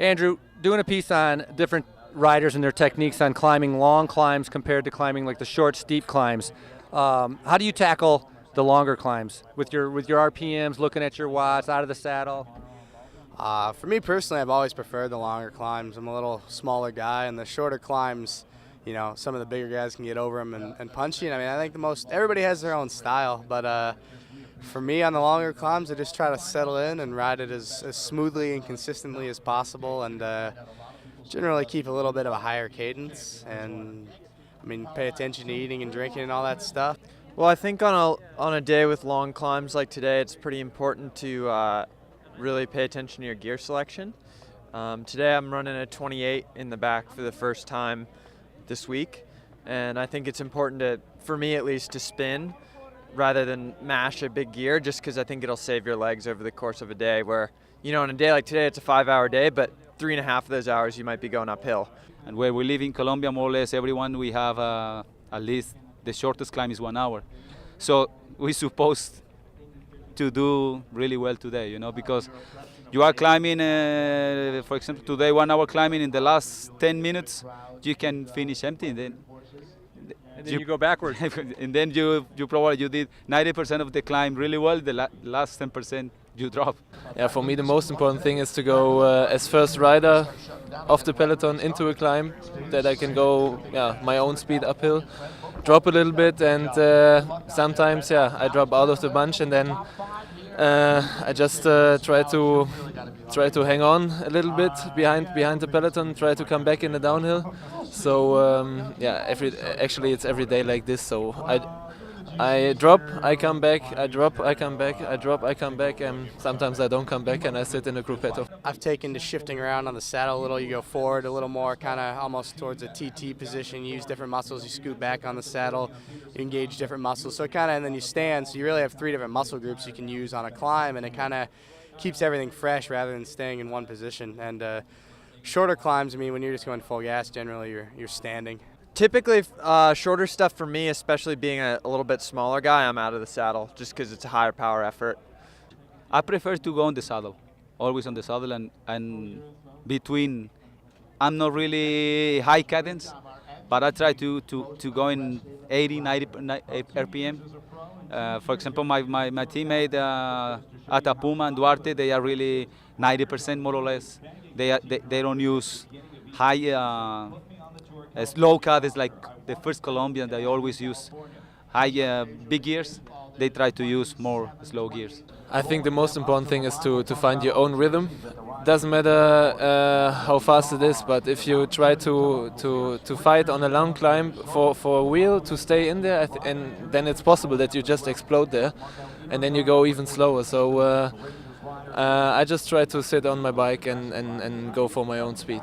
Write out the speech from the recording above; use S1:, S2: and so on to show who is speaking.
S1: Andrew, doing a piece on different riders and their techniques on climbing long climbs compared to climbing like the short, steep climbs. How do you tackle the longer climbs with your RPMs, looking at your watts, out of the saddle?
S2: For me personally, I've always preferred the longer climbs. I'm a little smaller guy, and the shorter climbs, you know, some of the bigger guys can get over them and punch you. I mean, I think everybody has their own style, but for me on the longer climbs, I just try to settle in and ride it as smoothly and consistently as possible, and generally keep a little bit of a higher cadence, and I mean, pay attention to eating and drinking and all that stuff.
S3: Well, I think on a day with long climbs like today, it's pretty important to really pay attention to your gear selection. Today I'm running a 28 in the back for the first time this week, and I think it's important for me at least, to spin rather than mash a big gear, just because I think it'll save your legs over the course of a day where, you know, on a day like today, it's a 5-hour day, but 3.5 of those hours you might be going uphill.
S4: And where we live in Colombia, more or less everyone, we have at least the shortest climb is 1 hour. So we're supposed to do really well today, you know, because you are climbing, for example, today 1 hour climbing, in the last 10 minutes, you can finish empty.
S1: And then you go backwards.
S4: And then you probably did 90% of the climb really well, the last 10% you drop.
S5: Yeah, for me the most important thing is to go as first rider off the peloton into a climb, that I can go my own speed uphill, drop a little bit, and sometimes I drop out of the bunch, and then I just try to hang on a little bit behind the peloton, try to come back in the downhill. So actually it's every day like this. So I drop, I come back, I drop, I come back, I drop, I come back, and sometimes I don't come back and I sit in the gruppetto.
S2: I've taken to shifting around on the saddle a little. You go forward a little more, kind of almost towards a TT position. You use different muscles. You scoot back on the saddle. You engage different muscles. So and then you stand. So you really have 3 different muscle groups you can use on a climb, and it kind of keeps everything fresh rather than staying in one position. And shorter climbs, I mean, when you're just going full gas, generally you're standing.
S3: Typically, shorter stuff for me, especially being a little bit smaller guy, I'm out of the saddle just because it's a higher power effort.
S4: I prefer to go on the saddle, always on the saddle, and between, I'm not really high cadence, but I try to go in 80, 90 RPM. For example, my teammate Atapuma and Duarte, they are really 90% more or less. They don't use high slow cadence like the first Colombian. They always use high big gears. They try to use more slow gears.
S5: I think the most important thing is to find your own rhythm. Doesn't matter how fast it is, but if you try to fight on a long climb for a wheel to stay in there, and then it's possible that you just explode there, and then you go even slower. So I just try to sit on my bike and go for my own speed.